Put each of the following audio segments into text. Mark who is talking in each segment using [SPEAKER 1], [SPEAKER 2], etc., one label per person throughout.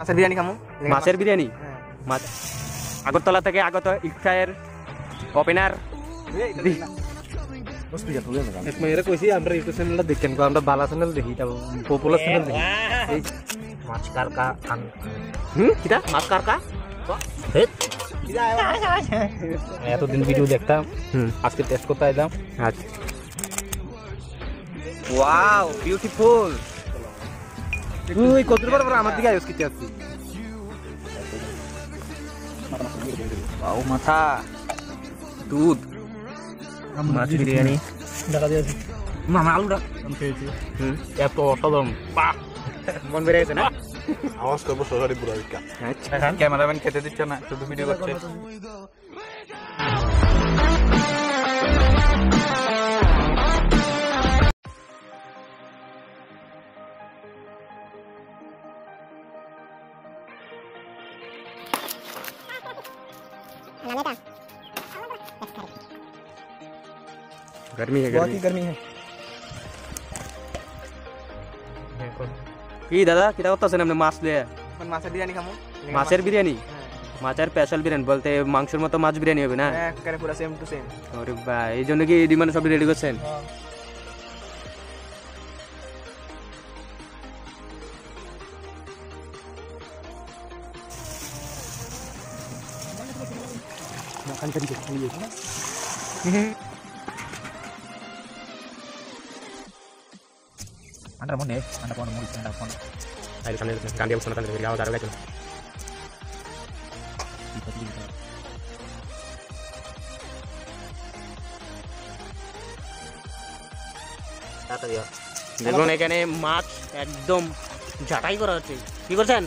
[SPEAKER 1] মাছের বিরিয়ানি খামু।
[SPEAKER 2] মাছের বিরিয়ানি মাছ আগরতলা থেকে আগত ইকফায়ের ওপেনার
[SPEAKER 3] এরা কইছি আমরা ইউটিউব চ্যানেলটা দেখেন আমরা বালা চ্যানেল দেখি পপুলার চ্যানেল দেখি
[SPEAKER 1] মাছ কারকা
[SPEAKER 2] কিটা মাছ কারকা
[SPEAKER 3] এতদিন ভিডিও দেখতাম আজকে টেস্ট করতে আইলাম।
[SPEAKER 2] আচ্ছা ওয়াও বিউটিফুল
[SPEAKER 3] তুই কত বড় আমার দিকে আইস কিতে আসছিস
[SPEAKER 2] বাউ মাথা দুধ মাছ বিরিয়ানি
[SPEAKER 3] দেখা দিয়েছি মামা আলুটা আমি খেয়েছি এত অসাধারণ
[SPEAKER 2] মন বেড়ে গেছে না
[SPEAKER 4] আওয়াজ করবো সরাসরি পুরো
[SPEAKER 2] আচ্ছা
[SPEAKER 4] ক্যামেরাম্যান খেতে দিচ্ছে না শুধু ভিডিও করছে
[SPEAKER 2] गर्मी है
[SPEAKER 1] बहुत ही गर्मी है।
[SPEAKER 2] কি দাদা কিটা করতেছেন আপনি মাছ দিয়ে
[SPEAKER 1] মাছের বিরিয়ানি খামু।
[SPEAKER 2] মাছের বিরিয়ানি মাছের স্পেশাল বিরিয়ানি বলতে মাংসের মতো মাছ বিরিয়ানি হবে না
[SPEAKER 1] একবারে পুরো সেম টু সেম।
[SPEAKER 2] আরে ভাই এই জন্য কি ডিমান্ড সব রেডি করছেন
[SPEAKER 3] Anda mau nih, anda mau mau anda mau.
[SPEAKER 2] Ayo kan dia bisa kan dari awal taruh aja. দেখুন এখানে মাছ একদম ঝাঁটাই করা হচ্ছে কি করছেন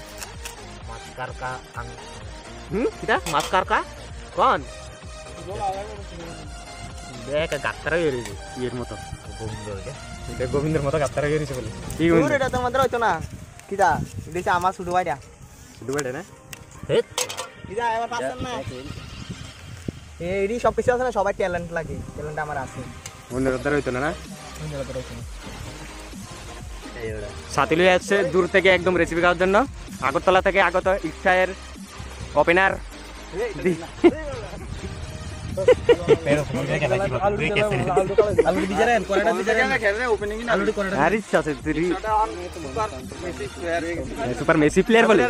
[SPEAKER 1] মাছ কারকা
[SPEAKER 2] কিটা মাছ কারকা কোন দেখ গাত্তারা বেরিয়েছে ইয়ের মতো গোবিন্দের মতো গাত্তারা বেরিয়েছে বলে কি
[SPEAKER 1] এটা তোমাদের হইতো না কিটা এটা আমার শুধু ভাইরা
[SPEAKER 2] শুধু বেড়ে না
[SPEAKER 1] কিটা এবার পাচ্ছেন না এই সব কিছু আছে না সবাই ট্যালেন্ট লাগে ট্যালেন্ট আমার আছে
[SPEAKER 2] অন্য রোদ্দার হইতো না না
[SPEAKER 1] অন্য রোদ্দার হইতো না
[SPEAKER 2] সাথী লুই আসছে দূর থেকে একদম রেসিপি খাওয়ার জন্য আগরতলা থেকে আগত ইকফায়ের ওপেনার সুপার মেসি প্লেয়ার বলে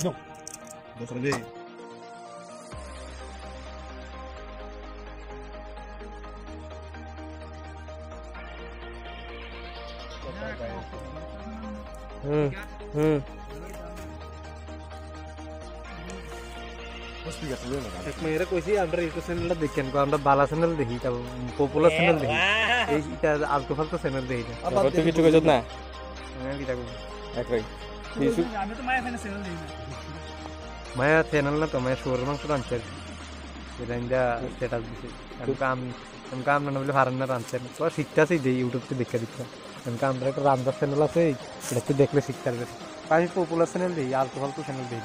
[SPEAKER 4] No. Dos lagi.
[SPEAKER 3] এরা কইছি আমরা ইউটিউব চ্যানেলটা দেখেন আমরা বালা চ্যানেল দেখি পপুলার চ্যানেল দেখি এইটা আলতু ফালতু চ্যানেল দেখি
[SPEAKER 2] তুই কিছু কইছ না
[SPEAKER 3] কিটা কই
[SPEAKER 2] একই
[SPEAKER 3] আমি তো মায়া চ্যানেল না তো মায়া শোর মাংস রাঁধছে এটা ইন্দা স্ট্যাটাস দিছে আমি কাম না বলে হারান না রাঁধছে তো শিখতেছি যে ইউটিউবতে দেখে দিচ্ছে আমরা একটা রান্নার চ্যানেল আছে এটা দেখলে শিখতে পারবে আমি পপুলার চ্যানেল দিই আলতু ফালতু চ্যানেল দিই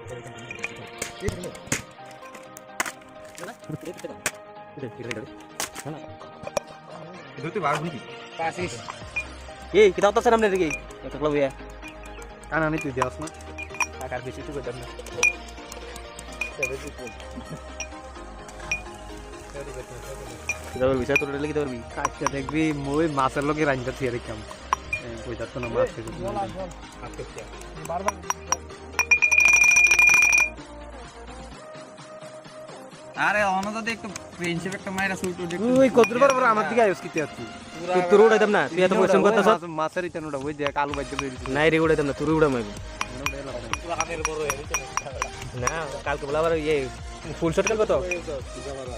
[SPEAKER 4] itu tuh baru nih.
[SPEAKER 1] Pasis. Kita otot senam dari gini. Untuk lo ya.
[SPEAKER 3] Kanan itu di atas mah.
[SPEAKER 1] Akar bis itu gue dana. Kita bisa turun lagi kita lebih.
[SPEAKER 3] কাটতে দেখবি মই মাছের লগে রাইন্দা থিয়ে রেখাম কইতা তো না মাছ খেতে
[SPEAKER 1] বারবার
[SPEAKER 2] আরে অনন্ত তো একটু প্রিন্সিপ একটা মাইরা শুট
[SPEAKER 3] তুই কতবার পর আমার দিকে আইস কিতে আছিস
[SPEAKER 1] তুই উড়াইতাম না তুই এত পরিশ্রম করতেছ
[SPEAKER 3] মাছের ইতানোটা ওই দেখ আলু বাইতে লই দিছিস
[SPEAKER 1] নাই রে উড়াইতাম না তুই উড়াম আমি না কালকে বলা আবার ইয়ে ফুল শট খেলবো তো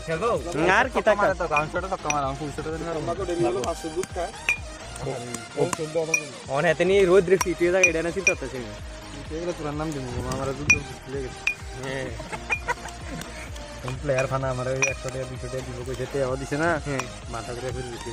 [SPEAKER 1] খেলবো আর কি টাকা
[SPEAKER 4] তো গাউন শটে তো কমার আমি ফুল শটে না রম্বা তো ডেলি হলো 500 দুধ খায়
[SPEAKER 1] অন হাতে নিয়ে রোদ রে ফিট হয়ে যায় এটা না চিন্তা করতেছে
[SPEAKER 3] এগুলো তোর নাম দিব আমার দুধ ভুলে গেছে
[SPEAKER 1] হ্যাঁ
[SPEAKER 3] প্লেয়ার ফানা আমার 100 টাকা 200 টাকা দিব কইছে তে ও দিছে না মাথা করে ফেলে দিছে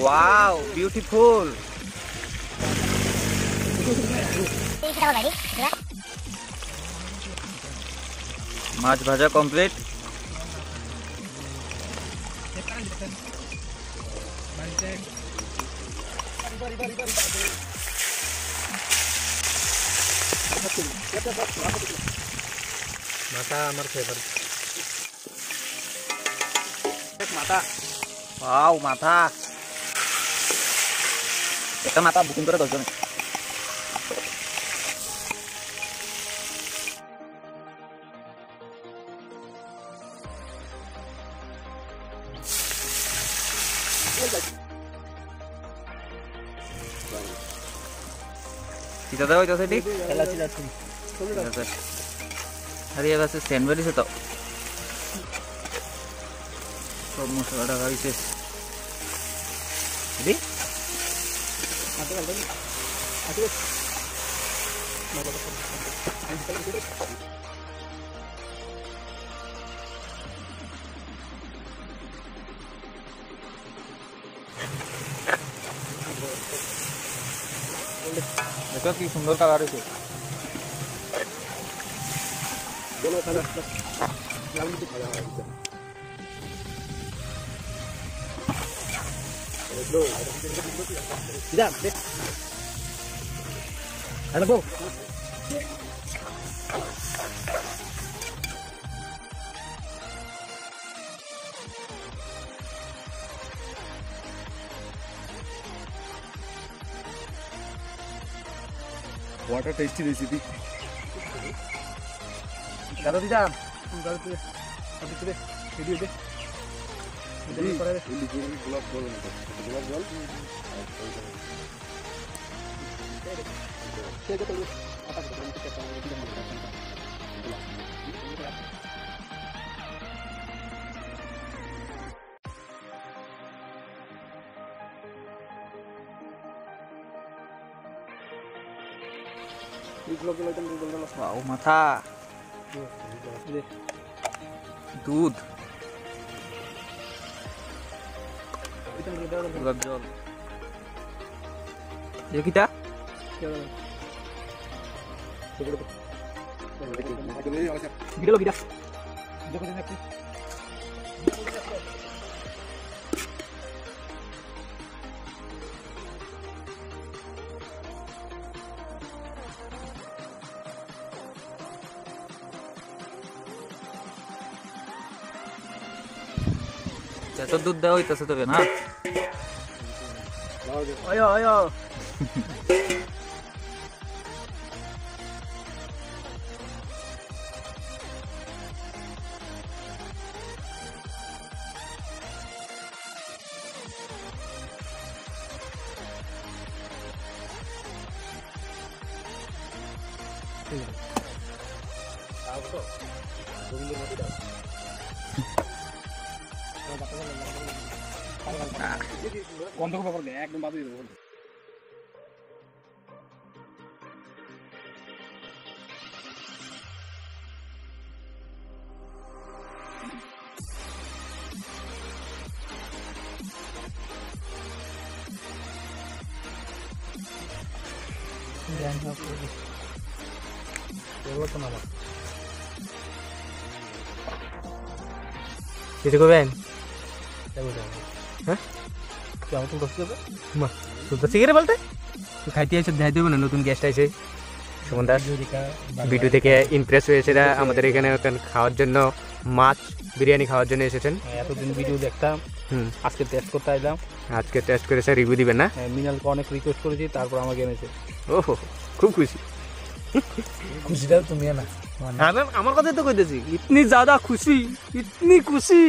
[SPEAKER 2] ওয়াও বিউটিফুল মাছ ভাজা কমপ্লিট
[SPEAKER 3] মাথা আমার ফেভারিট
[SPEAKER 2] মাথা ওয়াও মাথা একটা মাথা বুকিং করে 10 জন kita tahu itu sedih hari ya kasih sandwich itu kamu sudah ada kali sih jadi
[SPEAKER 4] দেখো কি সুন্দর কালার হয়েছে What a tasty recipe.
[SPEAKER 3] দাদা দিদা দাদা তুই তুই ভিডিও দে
[SPEAKER 4] গোলাপ জল গোলাপ জল
[SPEAKER 2] wow mata दूध गुलाब जल ये kita
[SPEAKER 1] Gila lo gila.
[SPEAKER 2] যত দুধ দেওয়া হইতেছে তবে না
[SPEAKER 1] Ayo ayo.
[SPEAKER 4] গন্ধ খবর দে একদম বাদ দিয়ে দেবো
[SPEAKER 2] কিছু করবেন
[SPEAKER 3] হ্যাঁ কেমন তো বসতে হবে
[SPEAKER 2] মা তো সিগারেট বলতে খাইতে এসে দেখাই দেবো না নতুন গেস্ট আছে সুমন দাস ভিডিও থেকে ইমপ্রেস হয়েছে আমাদের এখানে খাওয়ার জন্য মাছ বিরিয়ানি খাওয়ার জন্য এসেছেন
[SPEAKER 3] এতদিন ভিডিও দেখতাম আজকে টেস্ট করতে আইলাম
[SPEAKER 2] আজকে টেস্ট করেছে রিভিউ দিবেন না
[SPEAKER 3] মিনালকে অনেক রিকোয়েস্ট করেছি তারপর আমাকে এনেছে
[SPEAKER 2] ওহো খুব খুশি
[SPEAKER 3] খুশিটা তুমি না
[SPEAKER 2] আমার কথাই তো কইতেছি ইতনি জ্যাদা খুশি ইতনি খুশি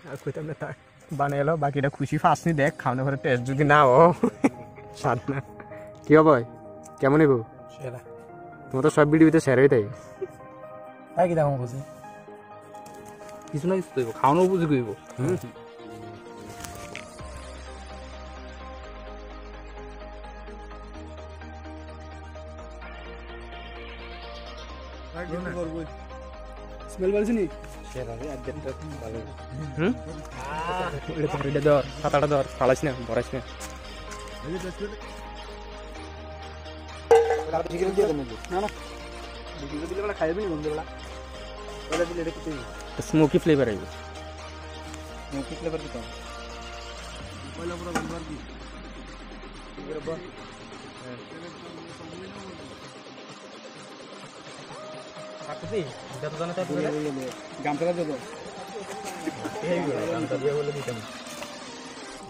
[SPEAKER 2] আর কইতাম না থাক বানিয়ে এলো বাকিটা খুশি ফার্স্ট নি দেখ খাওয়ানোর পরে টেস্ট যদি না ও স্বাদ না কি হবে কেমন হইব
[SPEAKER 3] সেরা
[SPEAKER 2] তোমার তো সব ভিডিওতে শেয়ার হয়ে তাই
[SPEAKER 3] তাই কি দেখো খুশি কিছু না কিছু দেবো খাওয়ানো বুঝি কইব
[SPEAKER 4] স্মেল পাচ্ছি নি
[SPEAKER 3] সেরা রে একদমটা ভালো
[SPEAKER 2] এটা ধর পাতাটা ধর ফালাস না বরাস না
[SPEAKER 4] খাইবি নি বন্ধুরা
[SPEAKER 2] স্মোকি ফ্লেভার আইব
[SPEAKER 3] মুখি ফ্লেভার কি
[SPEAKER 4] পয়লা পুরো গন্ধবার কি
[SPEAKER 2] খুশি যত জানা তাই বলে
[SPEAKER 4] গামছাটা দেবো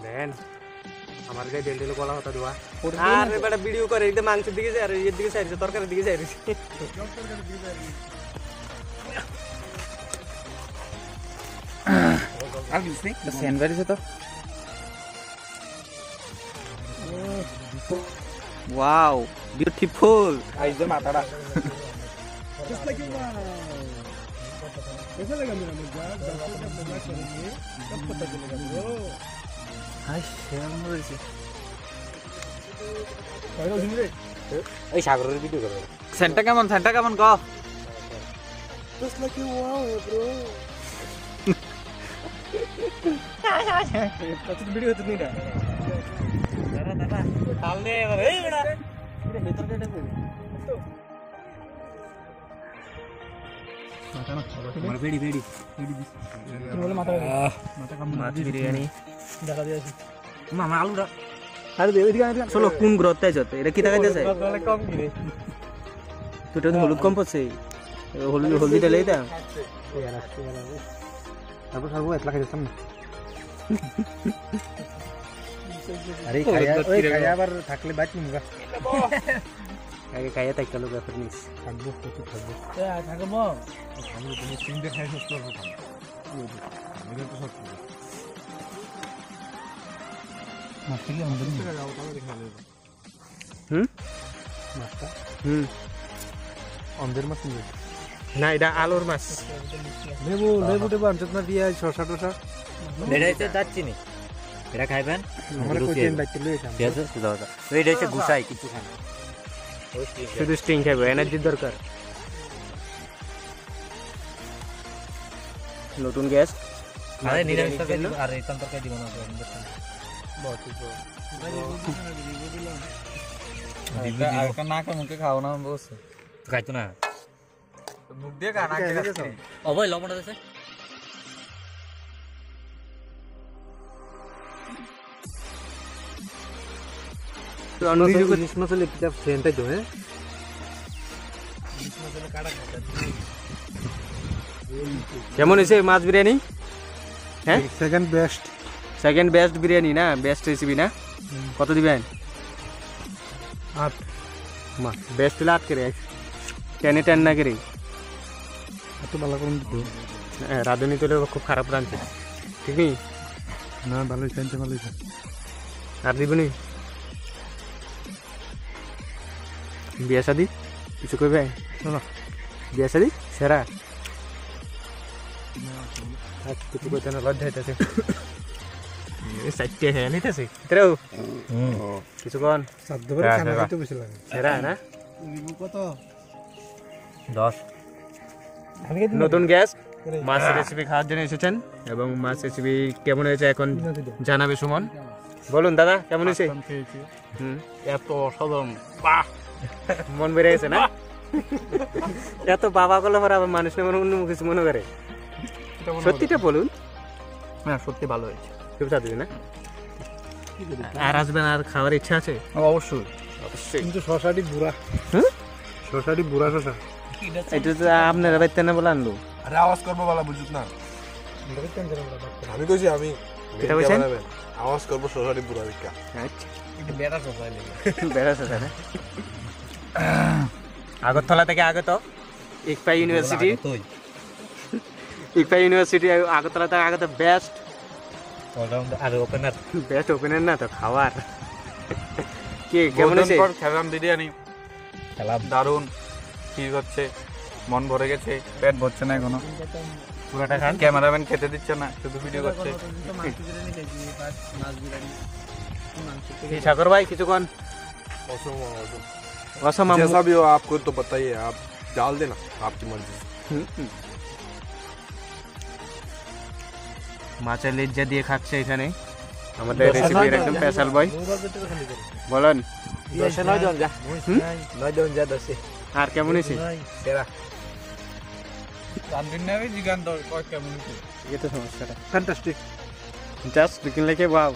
[SPEAKER 2] দেন আমার গায়ে ডেল ডেল কলা হতা দেওয়া আর বেটা ভিডিও করে এটা মাংসের দিকে যায় আর এর দিকে চাইছে তরকারির দিকে যায়
[SPEAKER 4] আর কিছু নেই
[SPEAKER 3] স্যান্ডউইচ তো
[SPEAKER 2] ওয়াও বিউটিফুল
[SPEAKER 4] আইজ দে মাথাটা कैसा लगा मेरा मजाक डॉक्टर का मजाक करेंगे कब पता चलेगा ब्रो
[SPEAKER 2] হাই শেয়ার মরেছে
[SPEAKER 4] कहो सुन रे
[SPEAKER 3] এই সাগরের ভিডিও করবে
[SPEAKER 2] সেন্টা কেমন ক
[SPEAKER 4] just like you wow bro
[SPEAKER 2] কত ভিডিও হতে নিনা দাদা তাল দে এবার এই বেটা এটা ভেতর কেটে কই আমার বেড়ি দিস
[SPEAKER 4] বলে মাথা
[SPEAKER 2] মাছ বিরিয়ানি
[SPEAKER 4] দেখা দিয়েছি
[SPEAKER 2] মামা আলুটা আরে দে এদিকে আরে চলো কোন গ্রহতে আইছত এটা কি দেখাইতেছে
[SPEAKER 4] বলে কম কি রে
[SPEAKER 2] তুই তো হলুদ কম পড়ছে হলদি ঢেলে এটা
[SPEAKER 3] তারপর সর্ব একলা খাই দিতাম না আরে খাইয়া আবার থাকলে বাইক নিমগা
[SPEAKER 2] আগে খাইয়া তাই কালো ব্যাপার নিস
[SPEAKER 3] থাকবো কত থাকবো
[SPEAKER 4] থাকবো
[SPEAKER 3] আমি তুমি তিনটে খাই শেষ করবো এটা তো সব মাছটা কি আমাদের মাছটা আমাদের মাছ নিয়ে
[SPEAKER 2] না এটা আলোর মাছ
[SPEAKER 3] লেবু টেবু আনছত না দিয়ে শসা টসা
[SPEAKER 5] এটা যাচ্ছি নি এটা খাইবেন
[SPEAKER 3] আমরা কোচিং বাইতে লই যাম
[SPEAKER 5] ঠিক আছে দাও দাও এটা হচ্ছে গুসাই কিছু খান
[SPEAKER 2] শুধু স্টিং খাইবো এনার্জির দরকার নতুন গ্যাস
[SPEAKER 5] আরে নিরামিষ তরকারি দিব আর এই তরকারি দিব না বহুত
[SPEAKER 3] না কা মুখে খাও না বস
[SPEAKER 5] খাইতো না
[SPEAKER 3] মুখ দিয়ে গানা খেয়ে
[SPEAKER 5] ও ভাই লবণ আছে
[SPEAKER 3] ইলিশ মশলা পিঠা সেন্টাই তো হ্যাঁ
[SPEAKER 2] কেমন হয়েছে মাছ বিরিয়ানি হ্যাঁ
[SPEAKER 3] second best
[SPEAKER 2] second best biryani না বেস্ট রেসিপি না কত দিবেন
[SPEAKER 3] 8
[SPEAKER 2] মা বেস্ট হলে 8 করে 10 10 না করে
[SPEAKER 3] এত ভালো করে দিও
[SPEAKER 2] রাঁধুনি তো খুব খারাপ রাঁধছে ঠিক নেই
[SPEAKER 3] না ভালোই খাইতে ভালোই
[SPEAKER 2] আর দিবনি বিয়ে শাদি কিছু কইবে বিয়া শাদি সেরা থাক কিছু কইতে না লজ্জা হইতেছে সাইটে হ্যাঁ নিতেছে তেও কিছু কোন
[SPEAKER 4] সাধ্য করে খানা খেতে বেশি লাগে
[SPEAKER 2] সেরা না
[SPEAKER 4] কত
[SPEAKER 5] 10
[SPEAKER 2] নতুন গ্যাস মাছ রেসিপি খাওয়ার জন্য এসেছেন এবং মাছ রেসিপি কেমন হয়েছে এখন জানাবে সুমন বলুন দাদা কেমন হয়েছে
[SPEAKER 5] এত অসাধারণ বাহ
[SPEAKER 2] মন বেড়ে গেছে না এত বাবা করলে পরে আবার মানুষ না অন্য কিছু মনে করে সত্যিটা বলুন
[SPEAKER 1] হ্যাঁ সত্যি ভালো হয়েছে
[SPEAKER 2] খুব স্বাদ না আর আসবেন আর খাওয়ার ইচ্ছা আছে
[SPEAKER 1] অবশ্যই
[SPEAKER 2] অবশ্যই
[SPEAKER 4] কিন্তু শশাটি বুড়া শশাটি বুড়া শশা
[SPEAKER 2] এটা তো আপনারা বাইতে না বলে আনলো
[SPEAKER 6] আরে আওয়াজ করবো বলা বুঝুক না আমি কইছি আমি
[SPEAKER 2] কেটা কইছেন?
[SPEAKER 6] আওয়াজ করবো সোসাইটি পুরা ভিক্ষা
[SPEAKER 2] আচ্ছা
[SPEAKER 1] এটা বেড়া সবাই
[SPEAKER 2] বেড়া আছে না আগরতলা থেকে আগত ইকপা ইউনিভার্সিটি ইকপা ইউনিভার্সিটি আগরতলা থেকে আগত বেস্ট
[SPEAKER 5] অলরাউন্ডার আর ওপেনার
[SPEAKER 2] বেস্ট ওপেনার না তো খাওয়ার কি কেমন আছে
[SPEAKER 6] খেলাম বিরিয়ানি
[SPEAKER 5] খেলাম
[SPEAKER 6] দারুন ঠিক হচ্ছে মন ভরে গেছে পেট ভরছে না এখনো
[SPEAKER 2] পুরাটা খান
[SPEAKER 6] ক্যামেরাম্যান খেতে দিচ্ছে না শুধু ভিডিও করছে
[SPEAKER 2] কি সাগর ভাই কিছু কোন অসম
[SPEAKER 6] जैसा भी हो आपको तो बताइए आप डाल देना आपकी मर्जी से
[SPEAKER 2] মাছের লিজ্জা দিয়ে খাচ্ছে এখানে আমাদের রেসিপির একদম স্পেশাল বয় বলেন
[SPEAKER 1] 9 জন যা 9 জন যা 10
[SPEAKER 2] আর কেমন হয়েছে
[SPEAKER 1] সেরা
[SPEAKER 6] রান্দিন না জিগান তো কেমন
[SPEAKER 2] এই তো সমস্যাটা
[SPEAKER 4] fantastic
[SPEAKER 2] just looking like a wow